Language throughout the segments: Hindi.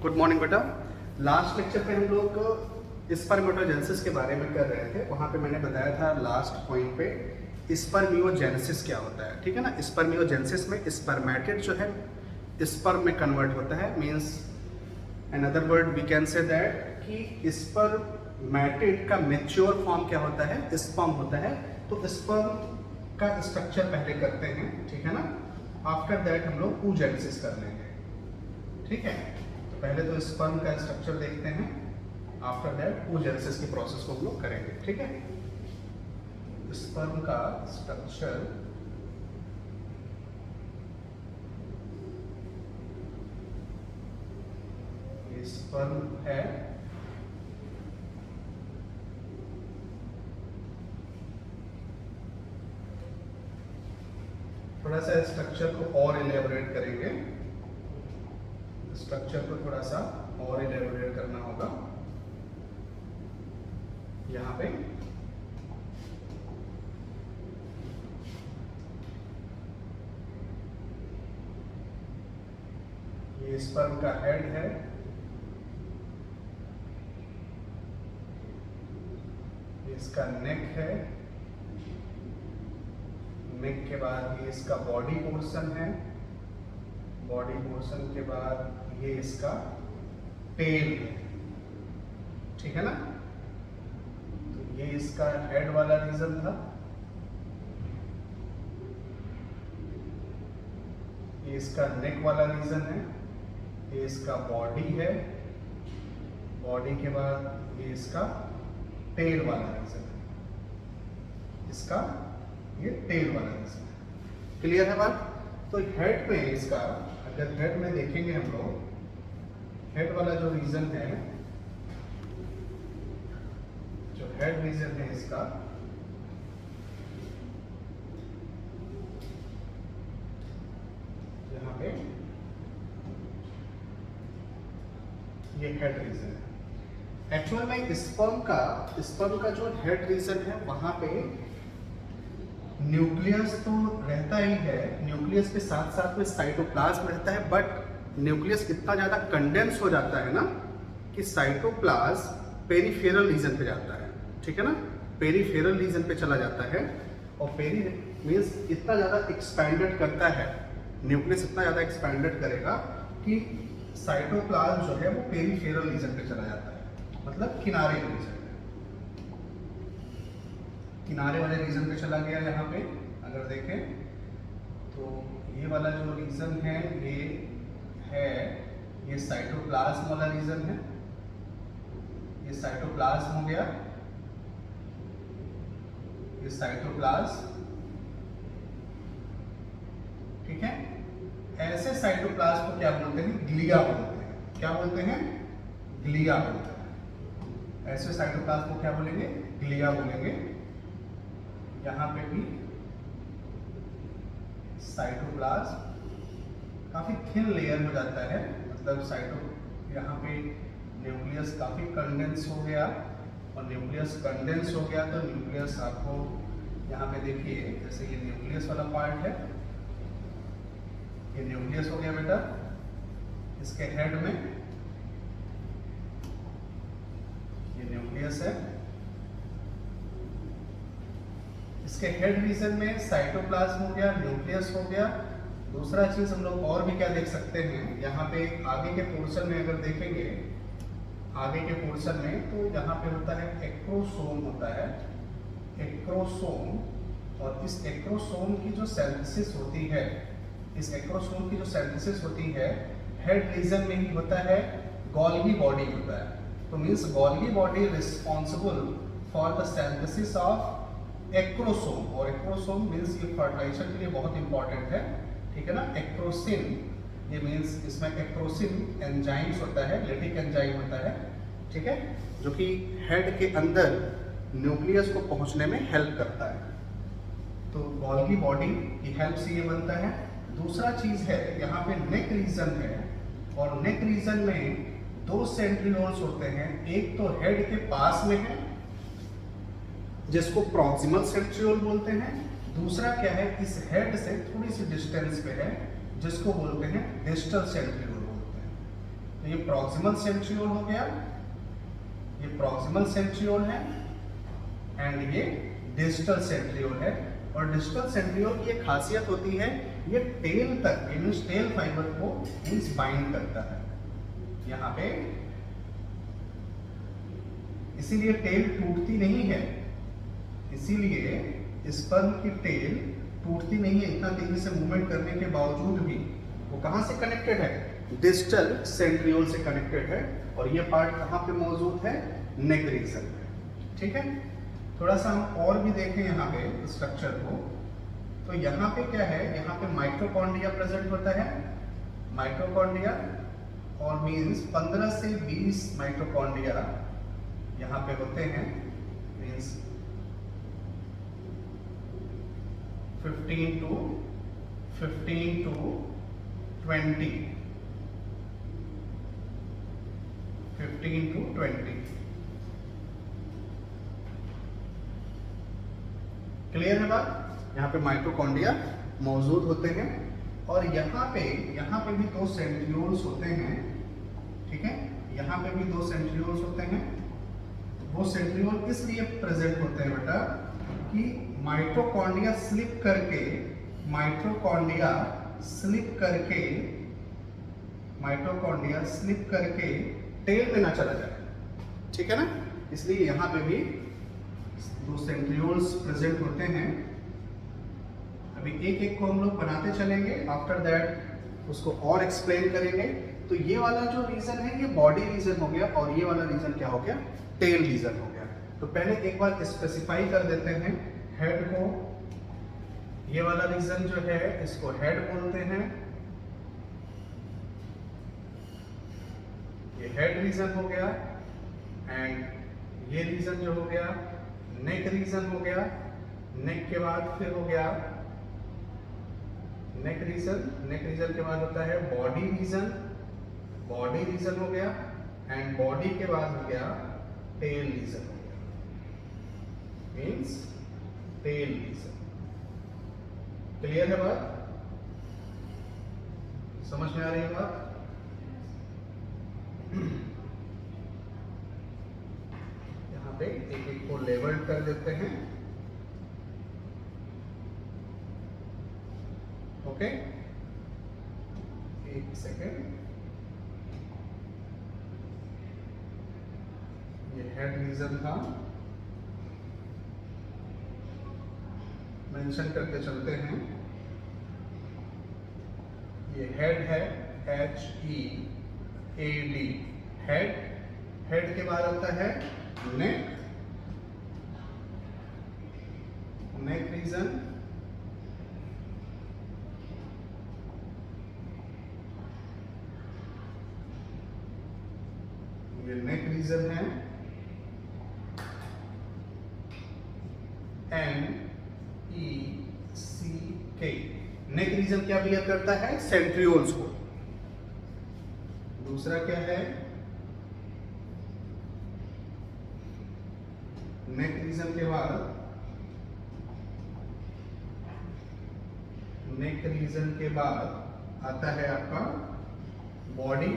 गुड मॉर्निंग बेटा। लास्ट लेक्चर पे हम लोग स्पर्मेटोजेनेसिस के बारे में कर रहे थे। वहाँ पे मैंने बताया था लास्ट पॉइंट पे स्पर्मियोजेनेसिस क्या होता है, ठीक है ना। स्पर्मियोजेनेसिस में स्पर्मेटिड जो है स्पर्म में कन्वर्ट होता है। Means in other word we can say that कि स्पर्मेटिड का मैच्योर फॉर्म क्या होता है, स्पर्म होता है। तो स्पर्म का स्ट्रक्चर पहले करते हैं, ठीक है ना। आफ्टर दैट हम लोग oogenesis कर लेंगे, ठीक है। तो पहले तो स्पर्म का स्ट्रक्चर देखते हैं, आफ्टर दैट oogenesis की प्रोसेस को हम लोग करेंगे, ठीक है। स्पर्म का स्ट्रक्चर ये स्पर्म है, थोड़ा सा स्ट्रक्चर को और इलेबोरेट करेंगे। स्ट्रक्चर को थोड़ा सा और इलेबोरेट करना होगा। यहाँ पे ये स्पर्म का हेड है, इसका नेक है, नेक के बाद ये इसका बॉडी पोर्शन है, बॉडी पोर्शन के बाद ये इसका टेल है, ठीक है ना। तो ये इसका हेड वाला रीजन था, ये इसका नेक वाला रीजन है, ये इसका बॉडी है, बॉडी के बाद ये इसका टेल वाला रीजन है, इसका ये टेल वाला रीजन है। क्लियर है बात। तो हेड में इसका अगर हेड में देखेंगे हम लोग, हेड वाला जो रीजन है, जो हेड रीजन है इसका, यहाँ पे ये हेड रीजन है। एक्चुअल में स्पर्म का जो हेड रीजन है वहां पे न्यूक्लियस तो रहता ही है, न्यूक्लियस के साथ साथ में साइटोप्लाज्म रहता है। बट न्यूक्लियस इतना ज़्यादा कंडेंस हो जाता है ना कि साइटोप्लाज्म पेरिफेरल रीजन पे जाता है, ठीक है ना। पेरिफेरल रीजन पे चला जाता है और पेरी मीन्स इतना ज़्यादा एक्सपैंडेड करता है, न्यूक्लियस इतना ज़्यादा एक्सपैंडेड करेगा कि साइटोप्लाज्म जो है वो पेरिफेरल रीजन पे चला जाता है, मतलब किनारे रीजन, किनारे वाले रीजन पे चला गया। यहाँ पे अगर देखें तो ये वाला जो रीजन है ये साइटोप्लाज्म वाला रीजन है, ये साइटोप्लाज्म हो गया, ये साइटोप्लाज्म, ठीक है। ऐसे साइटोप्लाज्म को क्या बोलते हैं, ग्लिया बोलते हैं। क्या बोलते हैं, ग्लिया बोलते हैं। ऐसे साइटोप्लाज्म को क्या बोलेंगे, ग्लिया बोलेंगे। यहाँ पे भी साइटोप्लाज्म काफी थिन लेयर हो जाता है, मतलब यहाँ पे न्यूक्लियस काफी कंडेंस हो गया, और न्यूक्लियस कंडेंस हो गया तो न्यूक्लियस आपको यहाँ पे देखिए, जैसे ये न्यूक्लियस वाला पार्ट है, ये न्यूक्लियस हो गया बेटा। इसके हेड में ये न्यूक्लियस है, इसके हेड रीजन में साइटोप्लाज्म हो गया, न्यूक्लियस हो गया। दूसरा चीज हम लोग और भी क्या देख सकते हैं, यहाँ पे आगे के पोर्शन में अगर देखेंगे, आगे के पोर्शन में तो यहाँ पे होता है एक्रोसोम होता है, एक्रोसोम। और इस एक्रोसोम की जो सिंथेसिस होती है, इस एक्रोसोम की जो सिंथेसिस होती है हेड रीजन में ही होता है, गोल्गी बॉडी होता है। तो means Golgi body responsible for the synthesis of acrosome, और एक्रोसोम मीन्स ये फर्टिलाइजेशन के लिए बहुत इंपॉर्टेंट है, ठीक है ना। एक्रोसिन, ये मीन्स इसमें एक्रोसिन एंजाइम्स होता है, लेटिक एंजाइम होता है, ठीक है, जो कि हेड के अंदर न्यूक्लियस को पहुंचने में हेल्प करता है। तो गोल्गी बॉडी की हेल्प से ये बनता है। दूसरा चीज है, यहाँ पे नेक रीजन है, और नेक रीजन में दो सेंट्रियोल्स होते हैं। एक तो हेड के पास में है जिसको प्रॉक्सिमल सेंट्रियोल बोलते हैं, दूसरा क्या है, इस हेड से थोड़ी सी डिस्टेंस पे है जिसको बोलते हैं डिस्टल सेंट्रियोल बोलते हैं। तो ये प्रॉक्सिमल सेंट्रियोल हो गया, ये प्रॉक्सिमल सेंट्रियोल है एंड ये डिस्टल सेंट्रियोल है। और डिस्टल सेंट्रियोल की एक खासियत होती है, ये टेल तक मींस टेल फाइबर को मींस बाइंड करता है यहाँ पे, इसीलिए टेल टूटती नहीं है, इसीलिए स्पर्म की टेल टूटती नहीं है इतना तेजी से मूवमेंट करने के बावजूद भी। वो कहाँ से कनेक्टेड है? डिस्टल सेंट्रियोल से कनेक्टेड है। और ये पार्ट कहाँ पे मौजूद है? नेक रीजन में। ठीक है, थोड़ा सा हम और भी देखें यहाँ पे स्ट्रक्चर को, तो यहाँ पे क्या है, यहाँ पे माइटोकॉन्ड्रिया प्रेजेंट होता है। माइटोकॉन्ड्रिया और मींस 15 से 20 माइटोकॉन्ड्रिया यहाँ पे होते हैं, मींस 15 to 20, 15 to 20। क्लियर है बात? यहाँ पे माइटोकॉन्ड्रिया मौजूद होते हैं और यहाँ पे भी 2 सेंट्रियोल्स होते हैं। ठीक है, यहाँ पे भी 2 सेंट्रियोल्स होते हैं। वो सेंट्रियोल इसलिए प्रेजेंट होते हैं बेटा कि माइटोकॉन्ड्रिया स्लिप करके टेल में ना चला जाए। ठीक है ना, इसलिए यहाँ पे भी 2 सेंट्रियोल्स प्रेजेंट होते हैं। अभी एक एक को हम लोग बनाते चलेंगे, आफ्टर दैट उसको और एक्सप्लेन करेंगे। तो ये वाला जो रीजन है ये बॉडी रीजन हो गया और ये वाला रीजन क्या हो गया? टेल रीजन हो गया। तो पहले एक बार स्पेसिफाई कर देते हैं हेड को। ये वाला रीजन जो है इसको हेड बोलते हैं, ये हेड रीजन हो गया। एंड ये रीजन जो हो गया नेक रीजन हो गया। नेक के बाद फिर हो गया नेक रीजन के बाद होता है बॉडी रीजन हो गया। एंड बॉडी के बाद हो गया टेल रीजन हो गया, मीन्स टेल रीजन। क्लियर है बात? समझ में आ रही है बात? यहाँ पे एक एक को लेबल कर देते हैं। ओके, एक सेकेंड। ये हेड रीजन था, मेंशन करके चलते हैं। ये हेड है, HEAD, हेड के बाद आता है नेक रीजन। ये नेक रीजन है। NECK, नेक रीजन क्या बिहेव करता है? सेंट्रियोल्स को। दूसरा क्या है? नेक रीजन के बाद आता है आपका बॉडी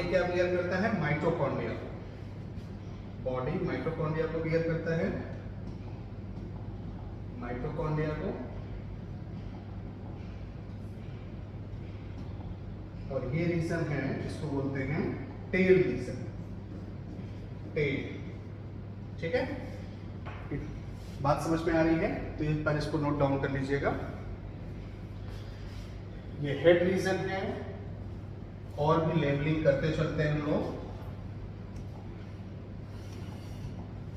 क्या बिहेव करता है? माइटोकॉन्ड्रिया। बॉडी माइटोकॉन्ड्रिया को बिहेव करता है, माइटोकॉन्ड्रिया को। और ये रीजन है जिसको बोलते हैं टेल रीजन, टेल। ठीक है, बात समझ में आ रही है? तो एक बार इसको नोट डाउन कर लीजिएगा। ये हेड रीजन है, और भी लेबलिंग करते चलते हैं हम लोग।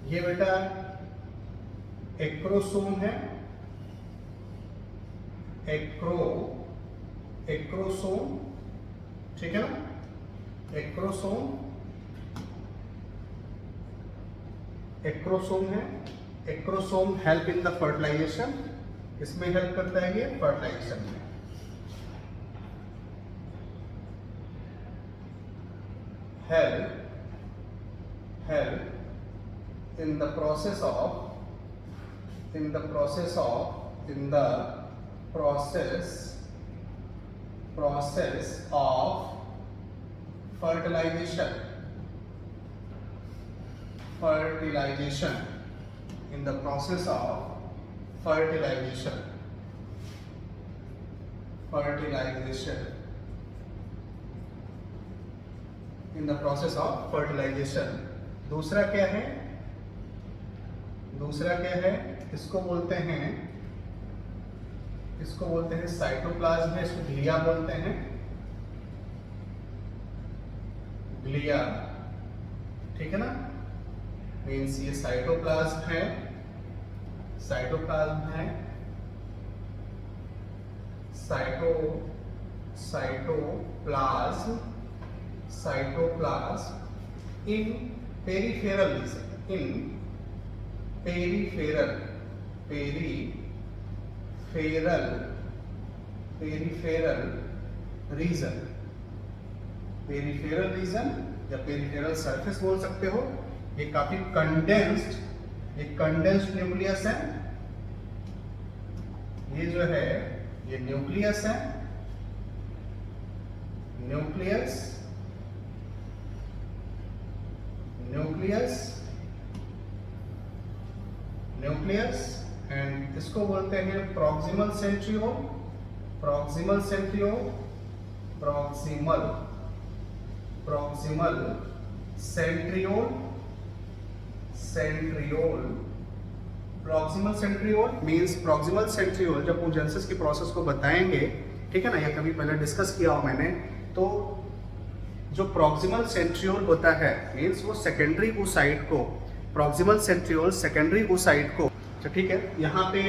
ये बेटा एक्रोसोम है, एक्रोसोम। ठीक है ना, एक्रोसोम है। Acrosome help in the fertilization, इसमें हेल्प करता है ये फर्टिलाइजेशन में। help in the process process of fertilization in the process of fertilization in the process of fertilization। दूसरा क्या है इसको बोलते हैं साइटोप्लाज्म है, इसको ग्लिया बोलते हैं, ग्लिया, ठीक है ना। मीन्स ये साइटोप्लाज्म है, साइटोप्लाज्म इन पेरिफेरल रीजन या पेरिफेरल सरफेस बोल सकते हो। ये काफी कंडेंस्ड न्यूक्लियस है, ये जो है ये न्यूक्लियस है, न्यूक्लियस एंड इसको बोलते हैं proximal centriole means proximal centriole जब oogenesis की प्रोसेस को बताएंगे, ठीक है ना, ये कभी पहले डिस्कस किया हो मैंने, तो जो प्रॉक्सिमल सेंट्रियोल होता है मींस वो सेकेंडरी oocyte को, प्रॉक्सिमल सेंट्रियोल सेकेंडरी oocyte को, अच्छा ठीक है। यहाँ पे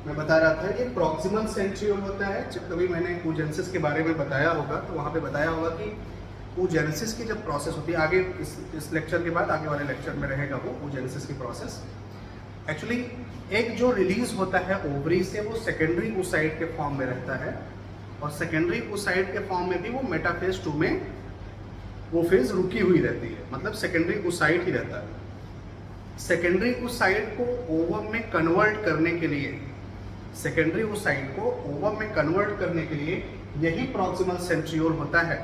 मैं बता रहा था कि प्रॉक्सिमल सेंट्रियोल होता है, जब कभी मैंने oogenesis के बारे में बताया होगा तो वहाँ पे बताया होगा कि oogenesis की जब प्रोसेस होती है, आगे इस लेक्चर के बाद आगे वाले लेक्चर में रहेगा वो oogenesis की प्रोसेस। एक्चुअली एक जो रिलीज होता है ओवरी से वो सेकेंडरी oocyte के फॉर्म में रहता है, और सेकेंडरी oocyte के फॉर्म में भी वो मेटाफेज 2 में वो फेज रुकी हुई रहती है, मतलब सेकेंडरी oocyte ही रहता है। सेकेंडरी oocyte को ओवम में कन्वर्ट करने के लिए यही प्रॉक्सिमल सेंट्रियोल होता है,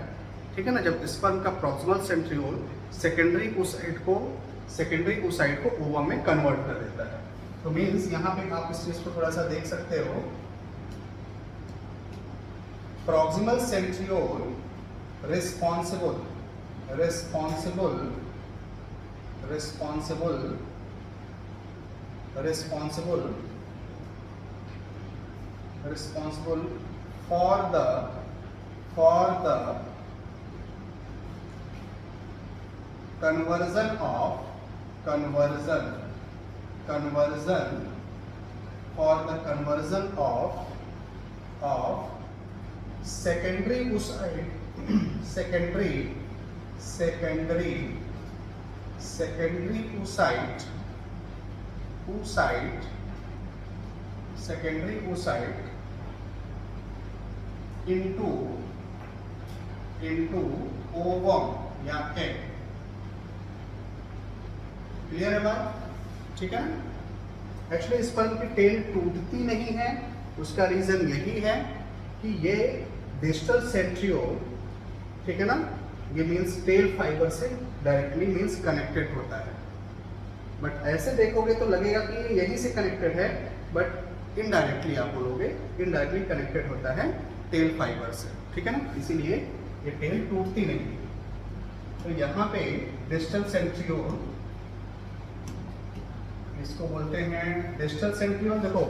ठीक है ना। जब स्पर्म का प्रॉक्सिमल सेंट्रियोल सेकेंडरी oocyte को ओवम में कन्वर्ट कर देता है। तो मींस यहाँ पे आप इस चीज को थोड़ा सा देख सकते हो, proximal centriole responsible for the conversion of secondary oocyte into ovum या egg। क्लियर है बात, ठीक है। एक्चुअली स्पर्म की टेल टूटती नहीं है, उसका रीजन यही है कि ये डिस्टल सेंट्रियोल, ठीक है ना, ये मींस टेल फाइबर से डायरेक्टली मींस कनेक्टेड होता है। बट ऐसे देखोगे तो लगेगा कि ये यहीं से कनेक्टेड है, बट इनडायरेक्टली आप बोलोगे इनडायरेक्टली कनेक्टेड होता है टेल फाइबर से, ठीक है ना, इसीलिए ये टेल टूटती नहीं। तो यहाँ पे डिस्टल सेंट्रियोल, इसको बोलते हैं डिस्टल सेंट्रियोल। देखो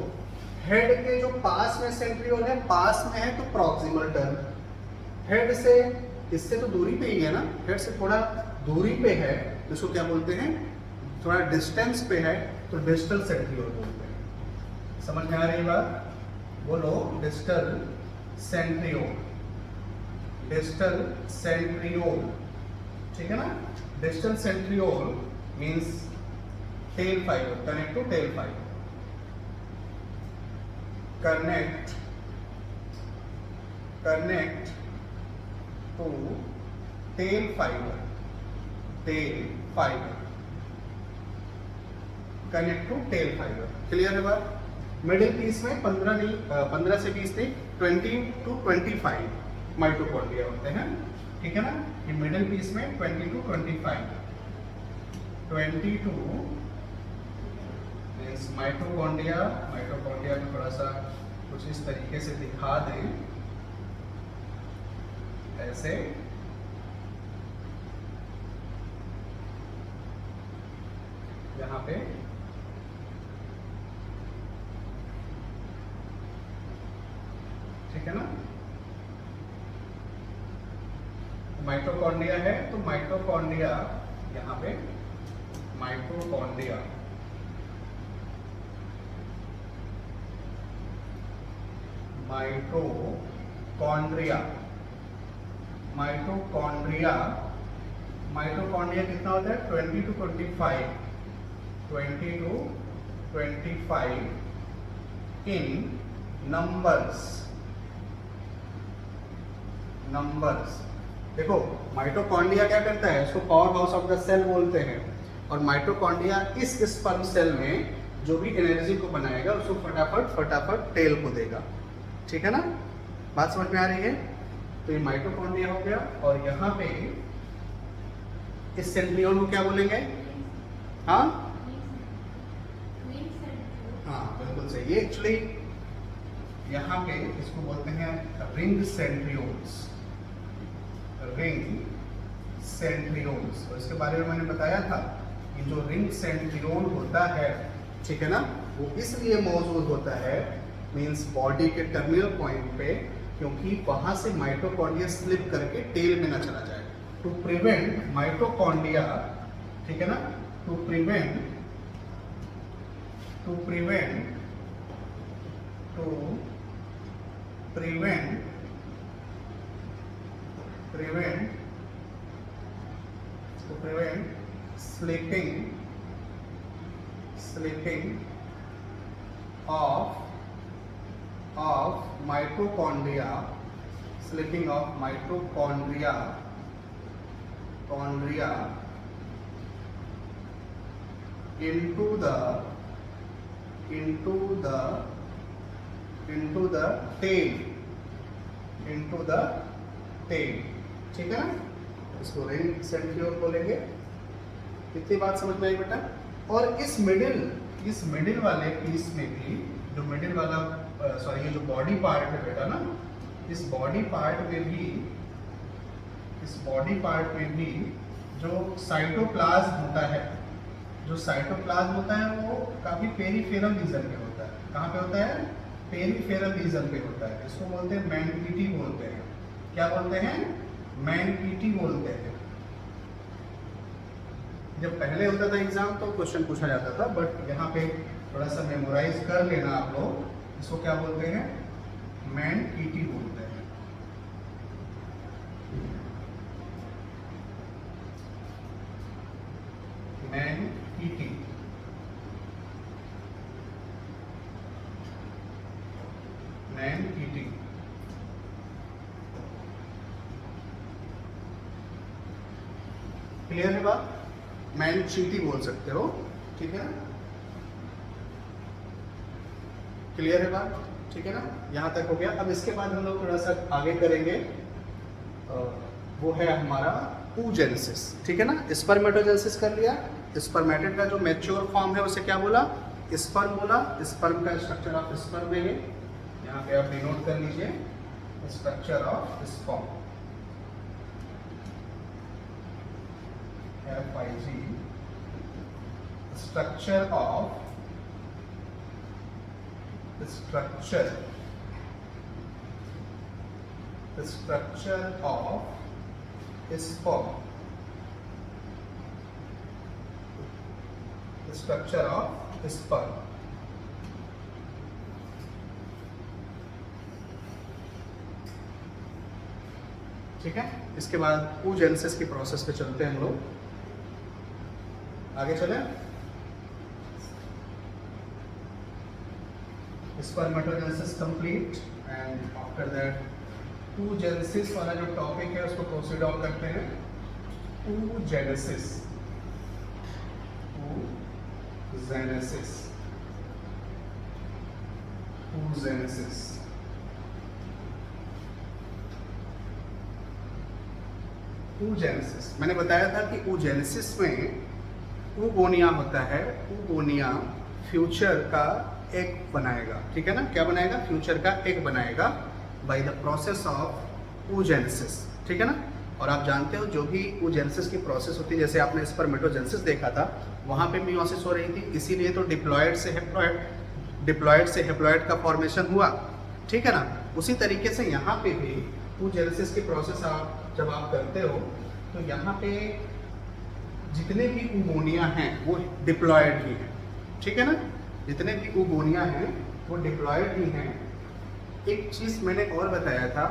हेड के जो पास में सेंट्रियोल है, पास में है तो प्रॉक्सिमल टर्म, हेड से इससे तो दूरी पे ही है ना, हेड से थोड़ा दूरी पे है तो इसको क्या बोलते हैं, थोड़ा डिस्टेंस पे है तो डिस्टल सेंट्रियोल बोलते हैं। समझ में आ रही बात, बोलो डिस्टल सेंट्रियोल, ठीक है ना। Distal centriole means tail fibre, connect to tail fibre, connect to tail fiber, connect to tail fiber। Clear है बात। मिडिल पीस में 15 से 20 थी, 20 to 25 माइटोकॉन्ड्रिया होते हैं, ठीक है ना। ये मिडिल पीस में 20 to 25, 22 मीन्स माइटोकॉन्ड्रिया। माइटोकॉन्ड्रिया में थोड़ा सा कुछ इस तरीके से दिखा दें, ऐसे यहाँ पे ठीक है ना। माइटोकॉन्ड्रिया है तो माइटोकॉन्ड्रिया यहाँ पे माइटोकॉन्ड्रिया माइटोकॉन्ड्रिया माइटोकॉन्ड्रिया माइटोकॉन्ड्रिया कितना होता है 20 to 25, 20 to 25 इन नंबर्स। देखो माइटोकॉन्ड्रिया क्या करता है, इसको power house of the cell बोलते हैं, और माइटोकॉन्ड्रिया इस स्पर्म सेल में जो भी एनर्जी को बनाएगा उसको फटाफट टेल को देगा, ठीक है ना। बात समझ में आ रही है। तो ये माइटोकॉन्ड्रिया हो गया, और यहाँ पे इस सेंट्रियोल को क्या बोलेंगे? हाँ बिल्कुल सही। ये एक्चुअली यहाँ पे इसको बोलते हैं रिंग सेंट्रियोल्स, और इसके बारे में मैंने बताया था कि जो रिंग सेंट्रियोल होता है, ठीक है ना, वो इसलिए मौजूद होता है मींस बॉडी के टर्मिनल पॉइंट पे, क्योंकि वहां से माइटोकॉन्ड्रिया स्लिप करके टेल में ना चला जाए। टू प्रिवेंट माइटोकॉन्ड्रिया, ठीक है ना, to prevent slipping of mitochondria into the tail, ठीक है ना। इसको रिंग सेंट्रियोल बोलेंगे। इतनी बात समझ में आई बेटा। और इस मिडिल वाले पीस में भी जो मिडिल वाला ये जो बॉडी पार्ट है बेटा ना, इस बॉडी पार्ट में भी जो साइटोप्लाज्म होता है, वो काफी पेरिफेरल रीजन पे होता है। कहाँ पे होता है? पेरिफेरल रीजन पे होता है। इसको बोलते हैं मैनकिटी बोलते हैं। क्या बोलते हैं? मैनकिटी बोलते हैं। जब पहले होता था एग्जाम तो क्वेश्चन पूछा जाता था, बट यहाँ पे थोड़ा सा मेमोराइज कर लेना आप लोग। इसको क्या बोलते हैं? मैनकिटी बोलते हैं। मैनकिटी। क्लियर है बात? मैनचीटी बोल सकते हो, ठीक है ना। क्लियर है बात? ठीक है ना, यहाँ तक हो गया। अब इसके बाद हम लोग थोड़ा सा आगे करेंगे, वो है हमारा oogenesis, ठीक है ना। स्पर्मेटोजेनेसिस कर लिया। स्पर्मेटेड का जो मैच्योर फॉर्म है उसे क्या बोला? स्पर्म बोला। स्पर्म का स्ट्रक्चर ऑफ स्पर्म है ये, यहाँ पे आप डिनोट कर लीजिए, structure of sperm, FIG, structure of sperm, ठीक है। इसके बाद oogenesis की प्रोसेस पे चलते हैं हम लोग, आगे चलें। Spermatogenesis complete, and after that oogenesis वाला जो टॉपिक है उसको प्रोसीड ऑन करते हैं। oogenesis oogenesis, मैंने बताया था कि oogenesis में oogonia होता है, oogonia फ्यूचर का एग बनाएगा, ठीक है ना, क्या बनाएगा, फ्यूचर का एग बनाएगा by the process of oogenesis, ठीक है ना। और आप जानते हो जो भी oogenesis की प्रोसेस होती है, जैसे आपने स्पर्मेटोजेनेसिस देखा था, वहाँ पे मियोसिस हो रही थी, इसीलिए तो डिप्लॉयड से हेप्लॉयड का फॉर्मेशन हुआ, ठीक है ना। उसी तरीके से यहाँ पे भी oogenesis की प्रोसेस जब आप करते हो तो यहाँ पे जितने भी oogonia हैं वो डिप्लॉयड ही हैं, ठीक है ना, जितने भी oogonia हैं वो डिप्लॉयड ही हैं। एक चीज़ मैंने और बताया था,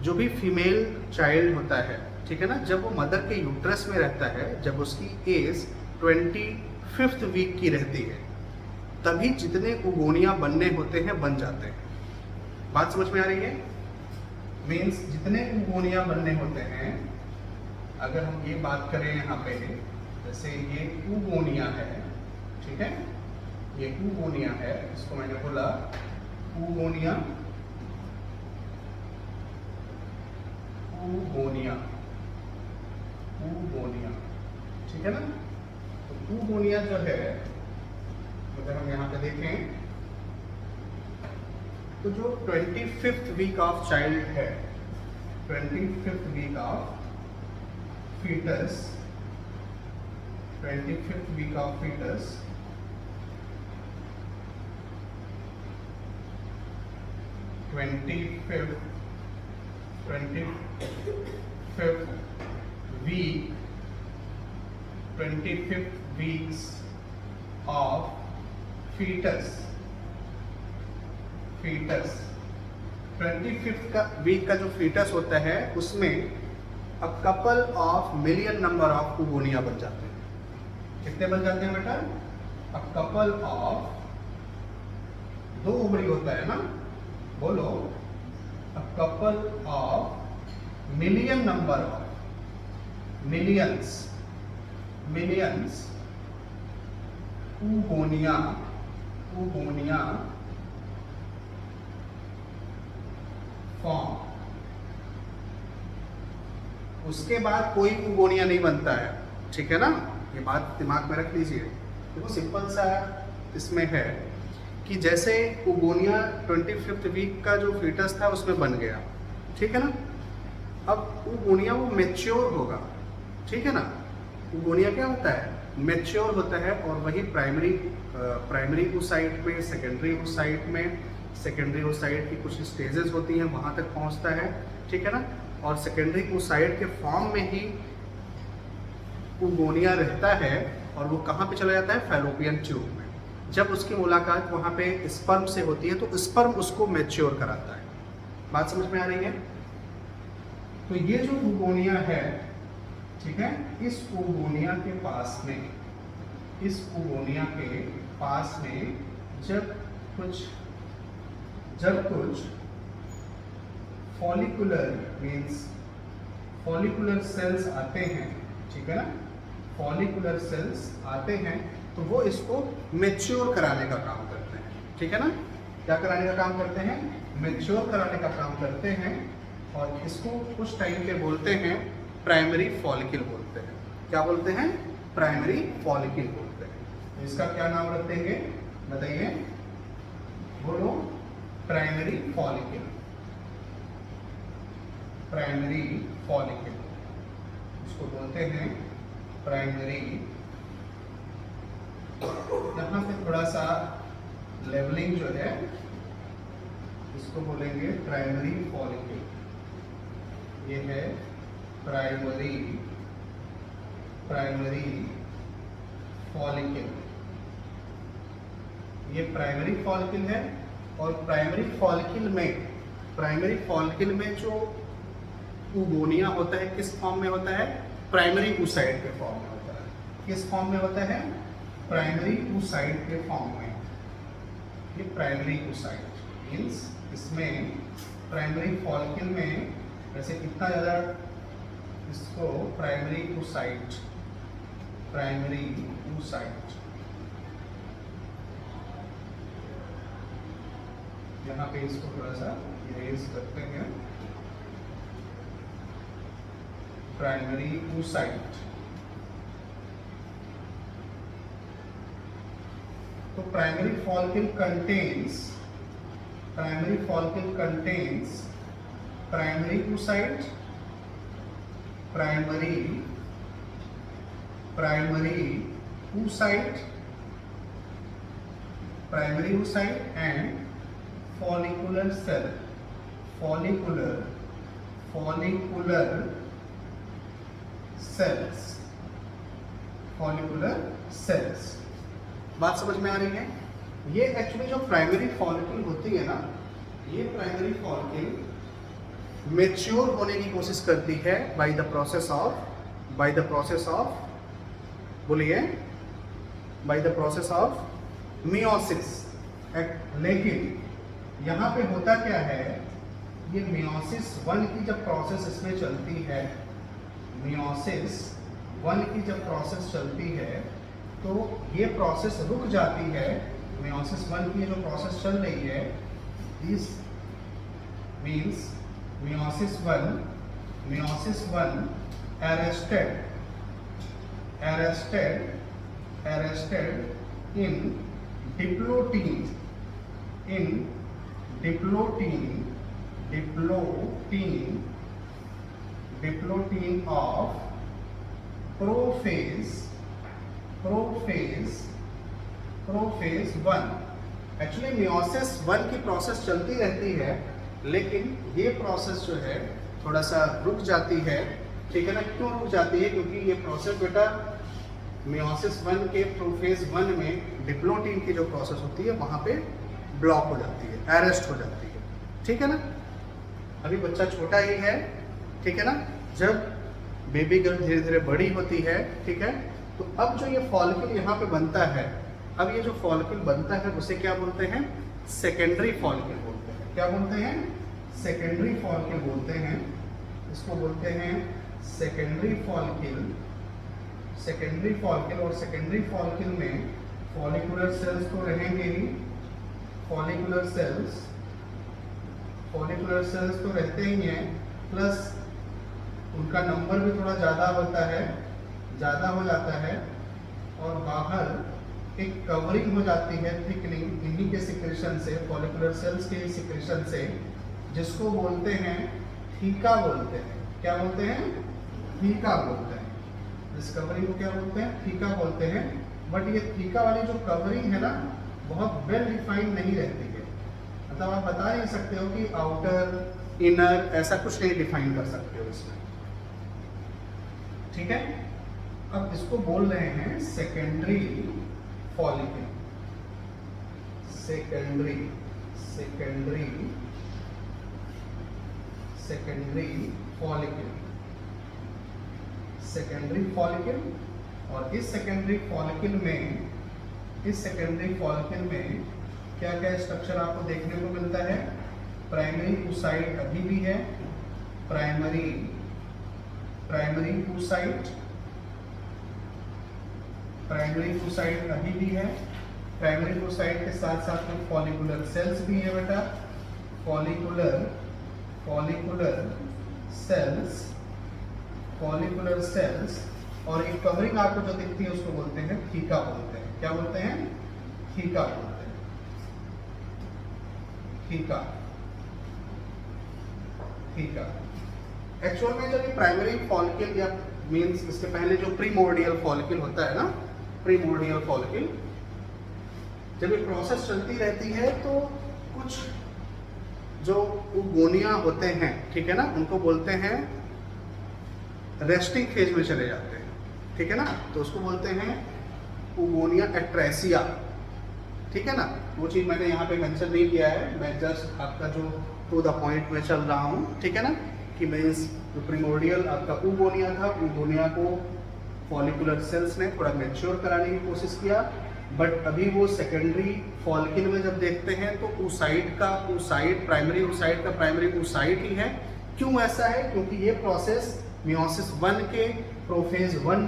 जो भी फीमेल चाइल्ड होता है, ठीक है ना, जब वो मदर के यूट्रस में रहता है, जब उसकी एज 25th वीक की रहती है, तभी जितने oogonia बनने होते हैं बन जाते हैं। बात समझ में आ रही है? मीन्स जितने oogonia बनने होते हैं, अगर हम ये बात करें यहाँ पे, जैसे ये oogonia है, ठीक है, ये oogonia है, इसको मैंने बोला oogonia, ठीक है ना। तो oogonia जो है, अगर हम यहाँ पे देखें तो जो 25th वीक ऑफ चाइल्ड है, 25th week of foetus, 25th week of foetus, 25th week, 25th weeks of fetus, 25th का वीक का जो फीटस होता है उसमें a couple of million number of oogonia बन जाते हैं। कितने बन जाते हैं बेटा? अ कपल ऑफ, 2 ओवरी होता है ना, बोलो, a couple of million number of, millions oogonia form. उसके बाद कोई oogonia नहीं बनता है, ठीक है ना, ये बात दिमाग में रख लीजिए। देखो सिंपल सा इसमें है कि जैसे oogonia 25th वीक का जो फीटस था उसमें बन गया, ठीक है ना, अब oogonia वो मैच्योर होगा, ठीक है ना। oogonia क्या होता है? मैच्योर होता है, और वही प्राइमरी oocyte में, सेकेंडरी oocyte में, सेकेंडरी oocyte की कुछ स्टेजेस होती हैं, वहाँ तक पहुँचता है, ठीक है ना। और सेकेंडरी oocyte के फॉर्म में ही oogonia रहता है, और वो कहाँ पे चला जाता है? फैलोपियन ट्यूब में। जब उसकी मुलाकात वहाँ पे स्पर्म से होती है तो स्पर्म उसको मैच्योर कराता है। बात समझ में आ रही है? तो ये जो oogonia है, ठीक है, इस oogonia के पास में, इस oogonia के पास में जब कुछ फॉलिकुलर सेल्स आते हैं, ठीक है ना, फॉलिकुलर सेल्स आते हैं तो वो इसको मैच्योर कराने का काम करते हैं, ठीक है ना। क्या कराने का काम करते हैं? मैच्योर कराने का काम करते हैं, और इसको कुछ टाइम पे बोलते हैं प्राइमरी फॉलिकल बोलते हैं। क्या बोलते हैं? प्राइमरी फॉलिकल बोलते हैं। तो इसका क्या नाम रख देंगे, बताइए, बोलो, प्राइमरी फॉलिकल, प्राइमरी फॉलिकल, इसको बोलते हैं प्राइमरी। यहाँ पे थोड़ा सा लेवलिंग जो है इसको बोलेंगे प्राइमरी फॉलिकल। ये है प्राइमरी फॉलिकल, ये प्राइमरी फॉलिकल है। और प्राइमरी फॉलिकल में जो oogonia होता है किस फॉर्म में होता है? प्राइमरी oocyte के फॉर्म में होता है। किस फॉर्म में होता है? प्राइमरी oocyte के फॉर्म में। ये प्राइमरी oocyte मीन्स इसमें प्राइमरी फॉलिकल में वैसे कितना ज़्यादा इसको प्राइमरी oocyte यहाँ पे इसको थोड़ा सा इरेज करते हैं। Primary oocyte। तो primary follicle contains primary oocyte, primary oocyte and follicular cell, follicular cells। बात समझ में आ रही है? ये एक्चुअली जो प्राइमरी फॉलिकल होती है ना, ये प्राइमरी फॉलिकल मैच्योर होने की कोशिश करती है बाय द प्रोसेस ऑफ बोलिए, by the process of meiosis. लेकिन यहाँ पे होता क्या है, ये मियोसिस 1 की जब प्रोसेस इसमें चलती है, मियोसिस 1 की जब प्रोसेस चलती है तो ये प्रोसेस रुक जाती है। मियोसिस 1 की जो प्रोसेस चल रही है, this means meiosis 1 arrested in diplotin of prophase 1। Actually meiosis 1 की प्रोसेस चलती रहती है, लेकिन ये प्रोसेस जो है थोड़ा सा रुक जाती है, ठीक है ना। क्यों रुक जाती है? क्योंकि ये प्रोसेस बेटा मियोसिस 1 के प्रोफेज 1 में डिप्लोटिन की जो प्रोसेस होती है वहां पे ब्लॉक हो जाती है, अरेस्ट हो जाती है, ठीक है ना। अभी बच्चा छोटा ही है, ठीक है ना। जब बेबी गर्ल धीरे धीरे बड़ी होती है, ठीक है, तो अब जो ये फॉलिकल यहाँ पे बनता है, अब ये जो फॉलिकल बनता है उसे क्या बोलते हैं? सेकेंडरी फॉलिकल बोलते हैं। क्या बोलते हैं? सेकेंडरी फॉलिकल बोलते हैं। इसको बोलते हैं सेकेंडरी फॉलिकल। और सेकेंडरी फॉलिकल में फॉलिकुलर सेल्स तो रहेंगे ही, फॉलिकुलर सेल्स तो रहते ही हैं, प्लस उनका नंबर भी थोड़ा ज़्यादा हो जाता है, और बाहर एक कवरिंग हो जाती है, थिकनिंग, इन्हीं के सिक्रेशन से, फॉलिकुलर सेल्स के सिक्रेशन से, जिसको बोलते हैं थीका बोलते हैं। क्या बोलते हैं? थीका बोलते हैं। इस कवरिंग को क्या बोलते हैं? थीका बोलते हैं। बट ये थीका वाली जो कवरिंग है ना, बहुत वेल डिफाइंड नहीं रहती है। मतलब आप बता नहीं सकते हो कि आउटर, इनर, ऐसा कुछ नहीं डिफाइन कर सकते हो इसमें, ठीक है। अब इसको बोल रहे हैं सेकेंडरी फॉलिकल। Secondary follicle. और इस सेकेंडरी फॉलिकल में क्या क्या स्ट्रक्चर आपको देखने को मिलता है? प्राइमरी oocyte अभी भी है, प्राइमरी oocyte अभी भी है। प्राइमरी oocyte के साथ साथ में फॉलिकुलर सेल्स भी है बेटा, फॉलिकुलर सेल्स। और एक कवरिंग आपको जो दिखती है उसको बोलते हैं थीका बोलते हैं। क्या बोलते हैं? थीका बोलते हैं। थीका एक्चुअल में जब ये प्राइमरी फॉलिकल या मींस इसके पहले जो प्रीमोर्डियल फॉलिकल होता है ना, प्रीमोर्डियल फॉलिकल, जब ये प्रोसेस चलती रहती है तो कुछ जो उगोनिया होते हैं, ठीक है ना, उनको बोलते हैं रेस्टिंग फेज में चले जाते हैं, ठीक है ना। तो उसको बोलते हैं उगोनिया एट्रेसिया, ठीक है ना। वो चीज़ मैंने यहाँ पे मेंशन नहीं किया है, मैं जस्ट आपका जो टू द पॉइंट में चल रहा हूँ, ठीक है ना, कि मीन्स जो प्रीमोर्डियल आपका उगोनिया था, उगोनिया को फॉलिकुलर सेल्स ने थोड़ा मैच्योर कराने की कोशिश किया, बट अभी वो सेकेंडरी फॉलिकल में जब देखते हैं तो प्राइमरी oocyte ही है। क्यों ऐसा है? क्योंकि ये प्रोसेस मियोसिस 1 के प्रोफेज 1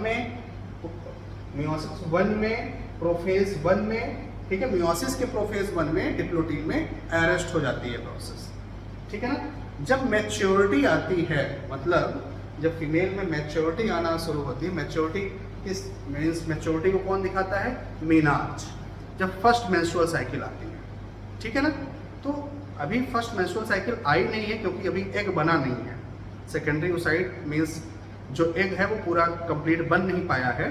में, ठीक है, मियोसिस के प्रोफेज 1 में डिप्लोटिन में अरेस्ट हो जाती है प्रोसेस, ठीक है ना। जब मैच्योरिटी आती है, मतलब जब फीमेल में मैच्योरिटी आना शुरू होती है, मैच्योरिटी किस मीन्स मैच्योरिटी को कौन दिखाता है? मीनार्च, जब फर्स्ट मेंस्ट्रुअल साइकिल आती है, ठीक है ना। तो अभी फर्स्ट मेंस्ट्रुअल साइकिल आई नहीं है क्योंकि अभी एग बना नहीं है। सेकेंडरी ओसाइट मीन्स जो एग है वो पूरा कंप्लीट बन नहीं पाया है,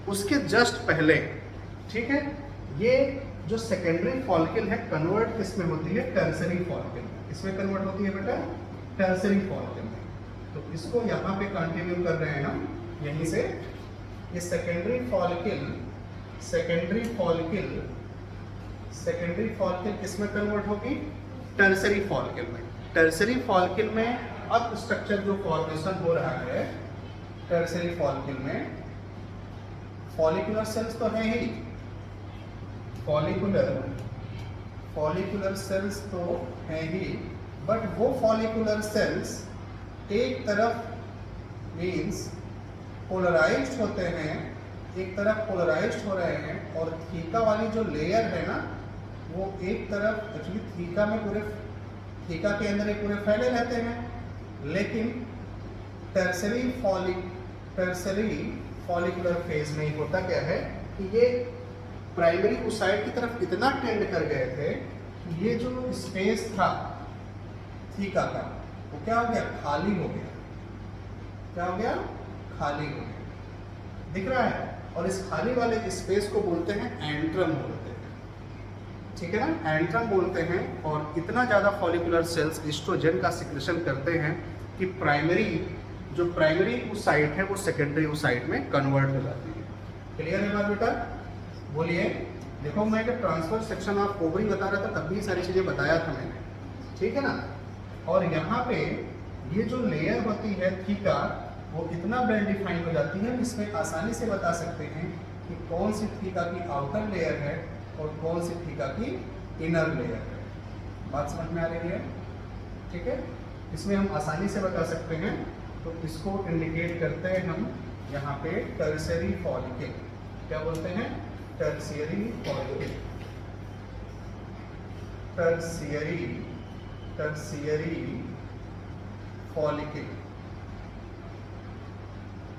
उसके जस्ट पहले, ठीक है, ये जो सेकेंडरी फॉलिकल है कन्वर्ट किस में होती है? टर्सरी फॉलिकल में। किसमें कन्वर्ट होती है बेटा? टर्सरी फॉलिकल में। तो इसको यहाँ पे कंटिन्यू कर रहे हैं हम यहीं से। ये सेकेंडरी फॉलिकल किस में कन्वर्ट होगी? टर्सरी फॉलिकल में। टर्सरी फॉलिकल में अब स्ट्रक्चर जो फॉर्मेशन हो रहा है टर्सरी फॉलिकल में, फॉलिकुलर सेल्स तो है ही, फॉलिकुलर सेल्स तो है ही, बट वो फॉलिकुलर सेल्स एक तरफ मीन्स पोलराइज्ड होते हैं, एक तरफ पोलराइज्ड हो रहे हैं, और थीका वाली जो लेयर है ना वो एक तरफ, एक्चुअली थीका में पूरे, थीका के अंदर एक पूरे फैले रहते हैं, लेकिन टर्सरी फॉलिकुलर फेज में होता क्या है कि ये प्राइमरी ओसाइट की तरफ इतना टेंड कर गए थे कि ये जो स्पेस था थीका का वो क्या हो गया? खाली हो गया। क्या हो गया? खाली हो गया। दिख रहा है? और इस खाली वाले स्पेस को बोलते हैं एंट्रम बोलते हैं, ठीक है ना, एंट्रम बोलते हैं। और इतना ज़्यादा फॉलिकुलर सेल्स एस्ट्रोजन का सिक्रेशन करते हैं कि जो प्राइमरी ओसाइट है वो सेकेंडरी ओसाइट में कन्वर्ट हो जाती है। क्लियर है बात बेटा? बोलिए। देखो मैं जब ट्रांसफर सेक्शन ऑफ ओवरी बता रहा था तब भी सारी चीज़ें बताया था मैंने, ठीक है ना। और यहाँ पे ये जो लेयर होती है थीका वो इतना वेल डिफाइंड हो जाती है, इसमें आसानी से बता सकते हैं कि कौन सी थीका की आउटर लेयर है और कौन सी थीका की इनर लेयर है। बात समझ में आ रही है? ठीक है, इसमें हम आसानी से बता सकते हैं। तो इसको इंडिकेट करते हैं हम यहाँ पे टर्शियरी फॉलिकल। क्या बोलते हैं? Tertiary follicle. Tertiary follicle,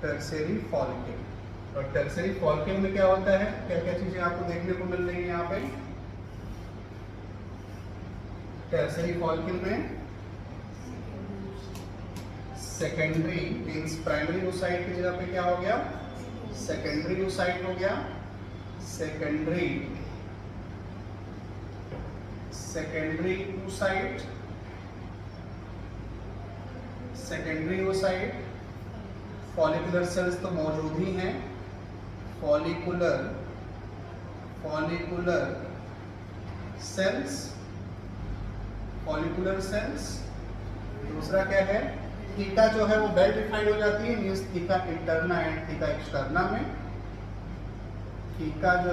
tertiary follicle. और टर्शियरी फॉलिकल में क्या होता है? क्या क्या चीजें आपको देखने को मिल रही है यहाँ पे? टर्शियरी फॉलिकल में सेकेंडरी मीन्स प्राइमरी ओसाइट की जगह पे क्या हो गया? सेकेंडरी ओसाइट हो गया। Secondary oocyte. फॉलिकुलर सेल्स तो मौजूद ही हैं, फॉलिकुलर सेल्स। दूसरा क्या है? थीका जो है वो वेल डिफाइंड हो जाती है, means theca interna and theca externa में। थीका जो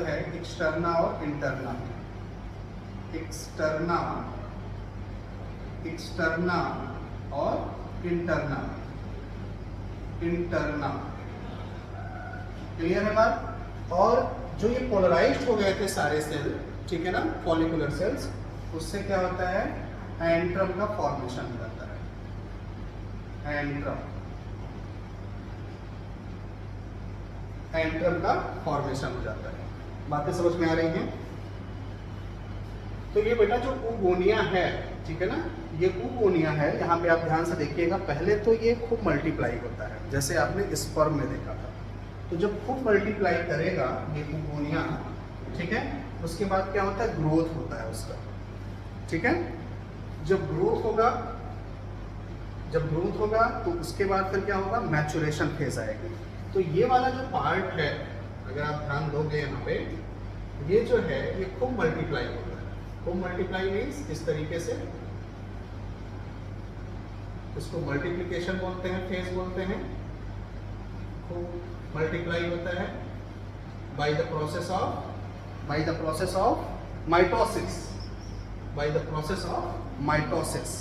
है एक्सटर्ना और इंटरना में। एक्सटर्ना और इंटरना। क्लियर है बात? और जो ये पोलराइज्ड हो गए थे सारे सेल, ठीक है ना, फॉलिकुलर सेल्स, उससे क्या होता है? एंट्रम का फॉर्मेशन हो जाता है। एंट्रम का फॉर्मेशन हो जाता है। बातें समझ में आ रही हैं? तो ये बेटा जो ऊगोनिया है, ठीक है ना, ये ऊगोनिया है। यहाँ पे आप ध्यान से देखिएगा, पहले तो ये खूब मल्टीप्लाई होता है जैसे आपने स्पर्म में देखा था। तो जब खूब मल्टीप्लाई करेगा ये ऊगोनिया, ठीक है, उसके बाद क्या होता है? ग्रोथ होता है उसका, ठीक है। जब ग्रोथ होगा तो उसके बाद फिर क्या होगा? मैचुरेशन फेज आएगी। तो ये वाला जो पार्ट है, अगर आप ध्यान दोगे यहाँ पे, ये जो है ये खूब मल्टीप्लाई होता है। खूब मल्टीप्लाई मीन्स इस तरीके से, इसको मल्टीप्लिकेशन बोलते हैं, फेज बोलते हैं। खूब मल्टीप्लाई होता है by the process of mitosis,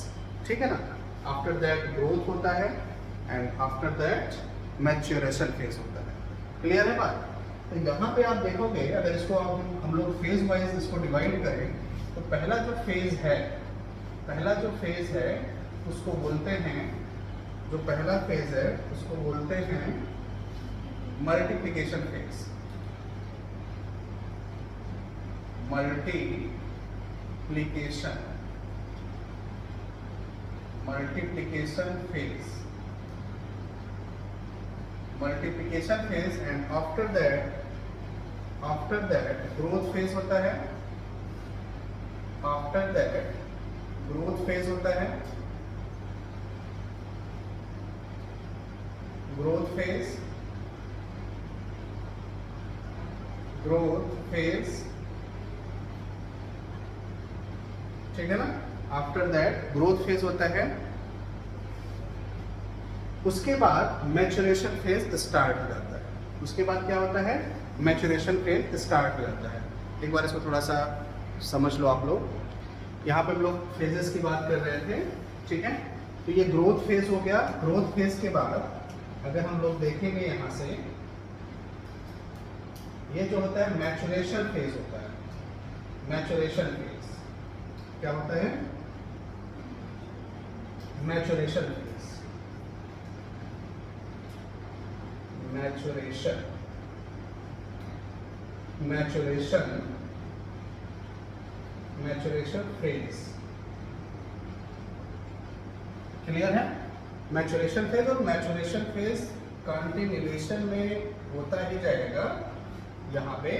ठीक है ना। आफ्टर दैट ग्रोथ होता है and after that maturation phase होता है। क्लियर है बात? तो यहाँ पे आप देखोगे, अगर इसको हम लोग फेज वाइज इसको डिवाइड करें, तो पहला जो फेज है उसको बोलते हैं, जो पहला फेज है उसको बोलते हैं multiplication phase. Multiplication phase, multiplication phase. And after that growth phase होता है। आफ्टर दैट ग्रोथ फेज होता है, ग्रोथ फेज, ठीक है ना। आफ्टर दैट ग्रोथ फेज होता है, उसके बाद मैच्योरेशन फेज स्टार्ट हो जाता है। उसके बाद क्या होता है, मैच्योरेशन फेज स्टार्ट हो जाता है। एक बार इसको थोड़ा सा समझ लो आप लोग। यहाँ पे हम लोग फेजेस की बात कर रहे थे, ठीक है। तो ये ग्रोथ फेज हो गया। ग्रोथ फेज के बाद अगर हम लोग देखेंगे यहाँ से, ये जो होता है मैच्योरेशन फेज होता है। मैच्योरेशन फेज क्या होता है, maturation phase, maturation phase. Clear है। मैच्योरेशन फेज और मैच्योरेशन फेज कंटिन्यूएशन में होता ही जाएगा। यहाँ पे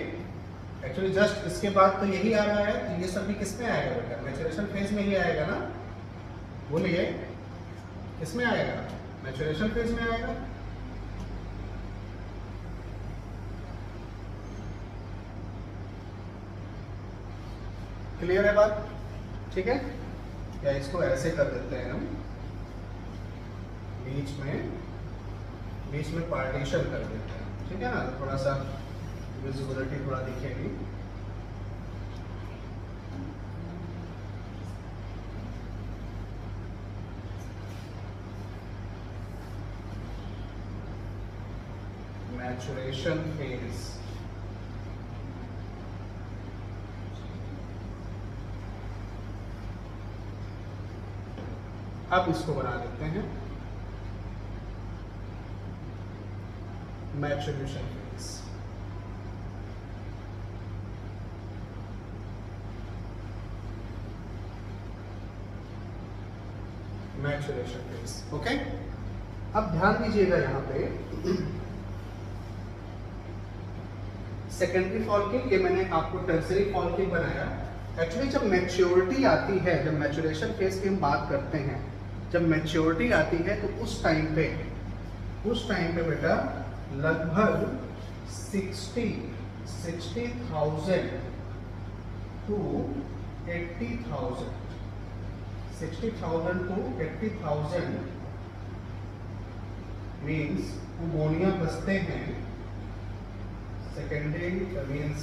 एक्चुअली जस्ट इसके बाद तो यही आ रहा है, तो ये सब भी किस में आएगा बेटा, मैच्योरेशन फेज में ही आएगा ना। बोलिए किस में आएगा, मैच्योरेशन फेज में आएगा। क्लियर है बात, ठीक है। या इसको ऐसे कर देते हैं हम, बीच में पार्टीशन कर देते हैं, ठीक है ना। थोड़ा सा विजिबिलिटी थोड़ा दिखेगी। मैच्योरेशन फेज, अब इसको बना देते हैं maturation phase. Maturation phase, okay. अब ध्यान दीजिएगा यहाँ पे सेकेंडरी फॉल्किंग, ये मैंने आपको टर्सरी फॉल्किंग बनाया। एक्चुअली जब मैच्योरिटी आती है, जब मैच्योरेशन फेज की हम बात करते हैं, जब मैच्योरिटी आती है तो उस टाइम पे बेटा लगभग 60,000 to 80,000 मीन्स उगोनिया बसते हैं। Secondary means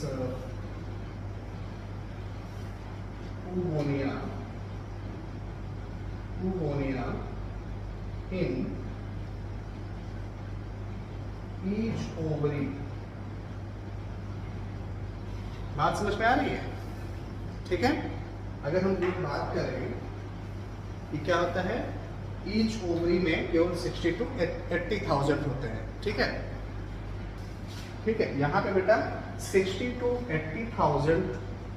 उगोनिया in each ovary। बात समझ में आ रही है, ठीक है। अगर हम ये बात करें कि क्या होता है, ईच ओवरी में केवल 60 to 80,000 होते हैं, ठीक है। यहाँ पे बेटा 60 to 80,000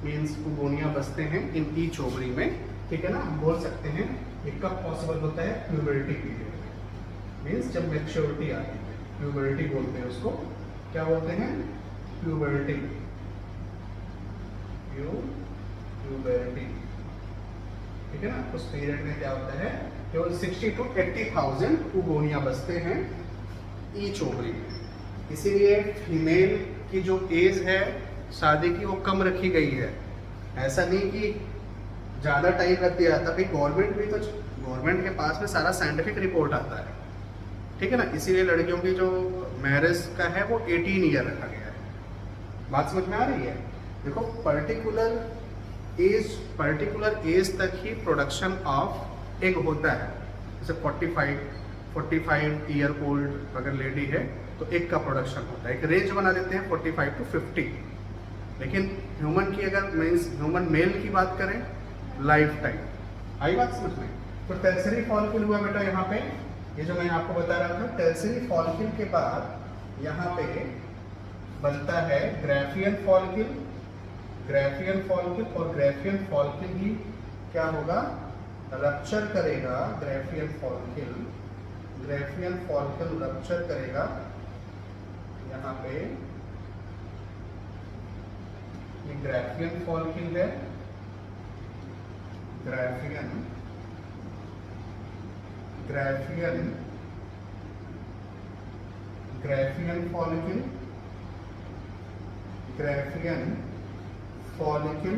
मीन्स उगोनिया बसते हैं इन ईच ओवरी में, ठीक है ना। हम बोल सकते हैं ये कब पॉसिबल होता है, प्यूबर्टी पीरियड में, मीन्स जब मैच्योरिटी आती है, प्यूबर्टी बोलते हैं उसको। क्या बोलते हैं, प्यूबर्टी, ठीक है ना। उस पीरियड में क्या होता है, केवल 60 to 80,000 उगोनिया बसते हैं ईच ओवरी में। इसीलिए फीमेल की जो एज है शादी की वो कम रखी गई है। ऐसा नहीं कि ज़्यादा टाइम रख दिया जाता, भाई गवर्नमेंट के पास में सारा साइंटिफिक रिपोर्ट आता है, ठीक है ना। इसीलिए लड़कियों की जो मैरिज का है वो 18 ईयर रखा गया है। बात समझ में आ रही है। देखो पर्टिकुलर एज तक ही प्रोडक्शन ऑफ एग होता है। जैसे 45 ईयर ओल्ड अगर लेडी है तो एग का प्रोडक्शन होता है। एक रेंज बना देते हैं 45 to 50। लेकिन ह्यूमन की अगर ह्यूमन मेल की बात करें, लाइफ टाइम। आई बात समझ में। तो तो टर्सरी फॉलिकल हुआ बेटा यहाँ पे, ये जो मैं आपको बता रहा था। टर्सरी फॉलिकल के बाद यहाँ पे बनता है ग्राफियन फॉलिकल। ग्राफियन फॉलिकल, और ग्राफियन फॉलिकल ही क्या होगा, रप्चर करेगा। Graafian follicle, Graafian follicle rupture करेगा यहाँ पे। ये ग्राफियन फॉलिकल है, Graafian Graafian Graafian follicle, Graafian follicle,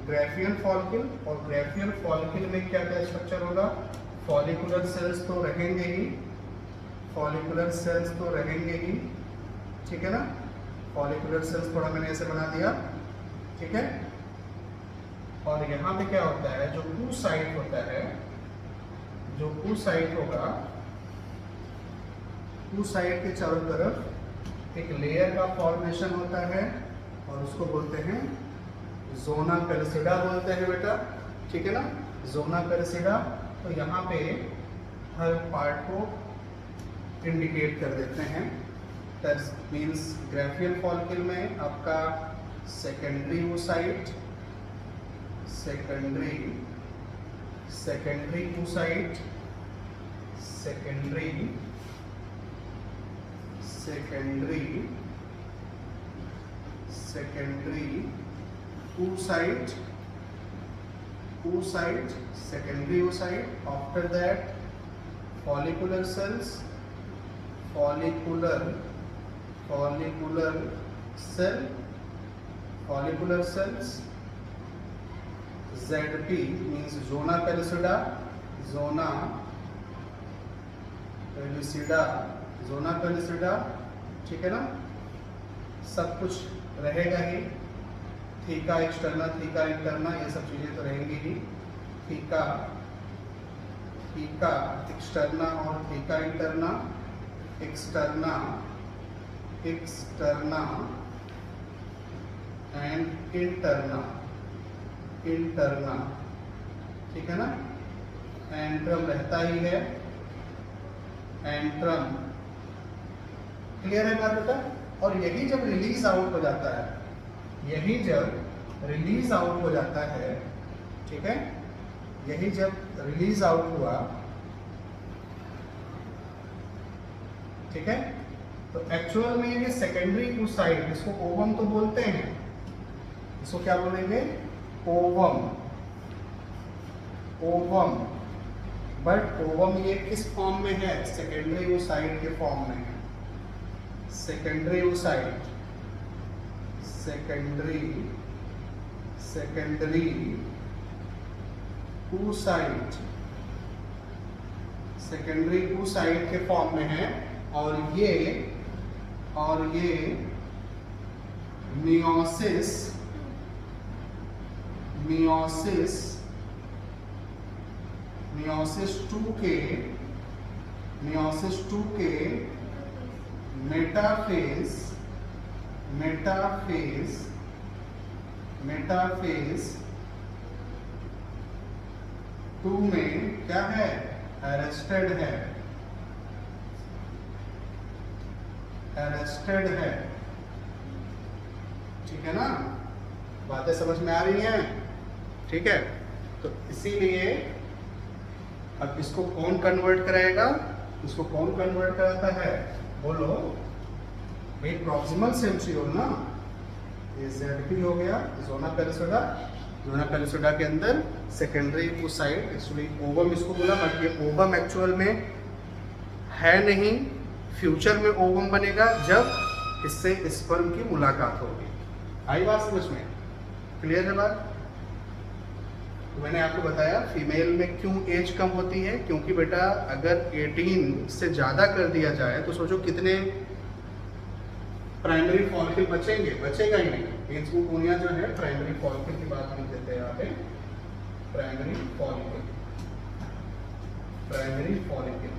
Graafian follicle. और ग्राफियन फॉलिकल में क्या क्या स्ट्रक्चर होगा, फॉलिकुलर सेल्स तो रहेंगे ही, फॉलिकुलर सेल्स तो रहेंगे ही, ठीक है ना। फॉलिकुलर सेल्स थोड़ा मैंने ऐसे बना दिया, ठीक है। और यहाँ पे क्या होता है, जो oocyte होता है, जो oocyte होगा, oocyte के चारों तरफ एक लेयर का फॉर्मेशन होता है और उसको बोलते हैं जोना पेलिसिडा बोलते हैं बेटा, ठीक है ना, जोना पेलिसिडा। तो यहाँ पे हर पार्ट को इंडिकेट कर देते हैं। मीन्स ग्राफियन फॉलिकल में आपका secondary oocyte, secondary oocyte, secondary oocyte, secondary oocyte. After that, follicular cells, follicular cells, ZP means zona pellucida, zona pellucida, ठीक है ना। सब कुछ रहेगा ही, थीका एक्सटर्ना, थीका इंटरना, ये सब चीजें तो रहेंगी ही। थीका एक्सटर्ना और theca interna, externa and interna, ठीक है ना। एंट्रम रहता ही है, एंट्रम, क्लियर है बात बेटा। और यही जब रिलीज आउट हो जाता है, यही जब रिलीज आउट हो जाता है, ठीक है, यही जब रिलीज आउट हुआ, ठीक है, तो एक्चुअल में ये सेकेंडरी oocyte, इसको ओवम तो बोलते हैं, इसको क्या बोलेंगे, ओवम। बट ओवम ये किस फॉर्म में है, सेकेंडरी oocyte के फॉर्म में है। सेकेंडरी oocyte, सेकेंडरी oocyte के फॉर्म में है। और ये मियोसिस टू के मेटाफेज 2 में क्या है, अरेस्टेड है, ठीक है ना। बातें समझ में आ रही हैं, ठीक है। तो इसीलिए अब इसको कौन कन्वर्ट कराएगा, इसको कौन कन्वर्ट कराता है, बोलो भाई, प्रॉक्सिमल सेंट्रियोल ना, ये ZP हो गया, जोना पेलिसिडा के अंदर सेकेंडरी oocyte, एक्चुअली ओवम इसको बोला, बट ये ओवम एक्चुअल में है नहीं। फ्यूचर में ओवम बनेगा जब इससे स्पर्म की मुलाकात होगी। आई बात समझ में, क्लियर है बात। तो मैंने आपको बताया फीमेल में क्यों एज कम होती है, क्योंकि बेटा अगर 18 से ज़्यादा कर दिया जाए तो सोचो कितने प्राइमरी फॉलिकल बचेगा ही नहीं। इंसुलिन जो है प्राइमरी फॉलिकल की बात हम देते हैं यहाँ पे, primary follicle primary follicle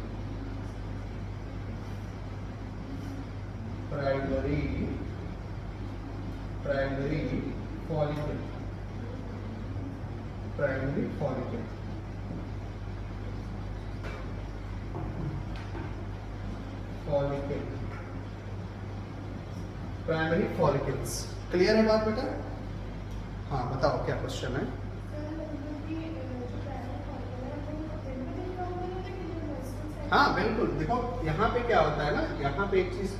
primary follicle primary follicles. Clear है बात बेटा? हाँ बताओ क्या क्वेश्चन है? हाँ बिल्कुल, देखो यहाँ पे क्या होता है ना, यहाँ पे एक चीज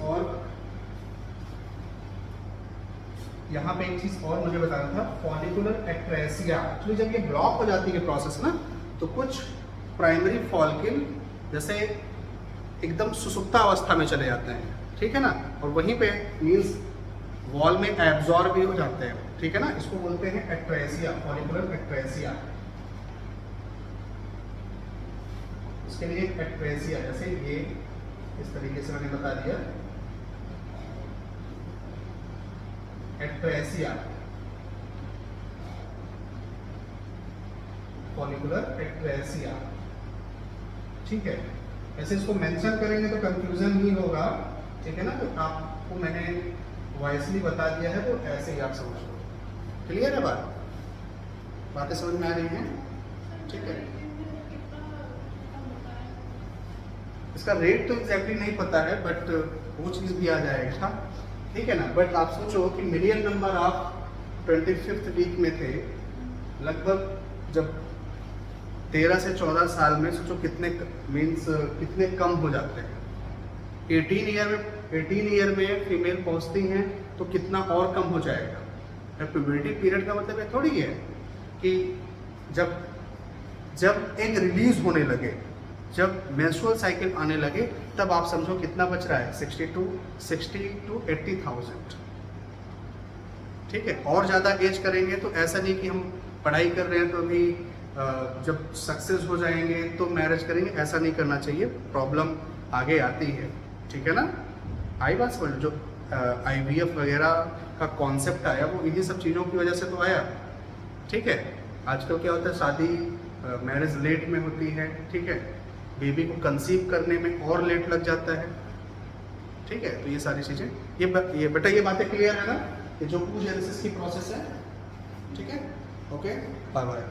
और मुझे बताना था, फॉलिकुलर एक्ट्रेसिया। एक्चुअली जब ये ब्लॉक हो जाती है प्रोसेस ना, तो कुछ प्राइमरी फॉलिकल जैसे एकदम सुसुप्ता अवस्था में चले जाते हैं, ठीक है ना, और वहीं पे मींस वॉल में एब्जॉर्ब भी हो जाते हैं, ठीक है ना, इसको बोलते हैं एक्ट्रेसिया, फॉलिकुलर एक्ट्रेसिया। इसके लिए एक्ट्रेसिया, जैसे ये इस तरीके से मैंने बता दिया, एक्ट्रेसिया, फॉलिकुलर एक्ट्रेसिया, ठीक है। ऐसे इसको मेंशन करेंगे तो कंफ्यूजन नहीं होगा, ठीक है ना, तो आपको मैंने वॉइसली बता दिया है, तो ऐसे ही आप समझ लो। क्लियर है बातें समझ में आ रही हैं? ठीक है। इसका रेट तो एग्जैक्टली नहीं पता है, बट वो चीज़ भी आ जाएगा, ठीक है ना। बट आप सोचो कि मिलियन नंबर आप 25th वीक में थे, लगभग जब 13 से 14 साल में, सोचो कितने कितने कम हो जाते हैं। 18 ईयर में फीमेल पहुंचती हैं तो कितना और कम हो जाएगा। प्यूबर्टी पीरियड का मतलब ये थोड़ी है कि जब एग रिलीज होने लगे, जब मेंस्ट्रुअल साइकिल आने लगे, तब आप समझो कितना बच रहा है, 60 to 80,000, ठीक है। और ज़्यादा एज करेंगे तो ऐसा नहीं कि हम पढ़ाई कर रहे हैं तो अभी जब सक्सेस हो जाएंगे तो मैरिज करेंगे, ऐसा नहीं करना चाहिए, प्रॉब्लम आगे आती है, ठीक है ना। आई बात समझ, जो IVF वगैरह का कॉन्सेप्ट आया वो इन्हीं सब चीज़ों की वजह से तो आया, ठीक है। आजकल क्या होता है, शादी मैरिज लेट में होती है, ठीक है, बेबी को कंसीव करने में और लेट लग जाता है, ठीक है। तो ये सारी चीज़ें, ये बेटा ये बातें क्लियर है ना, कि जो oogenesis की प्रोसेस है, ठीक है। Okay, bye bye.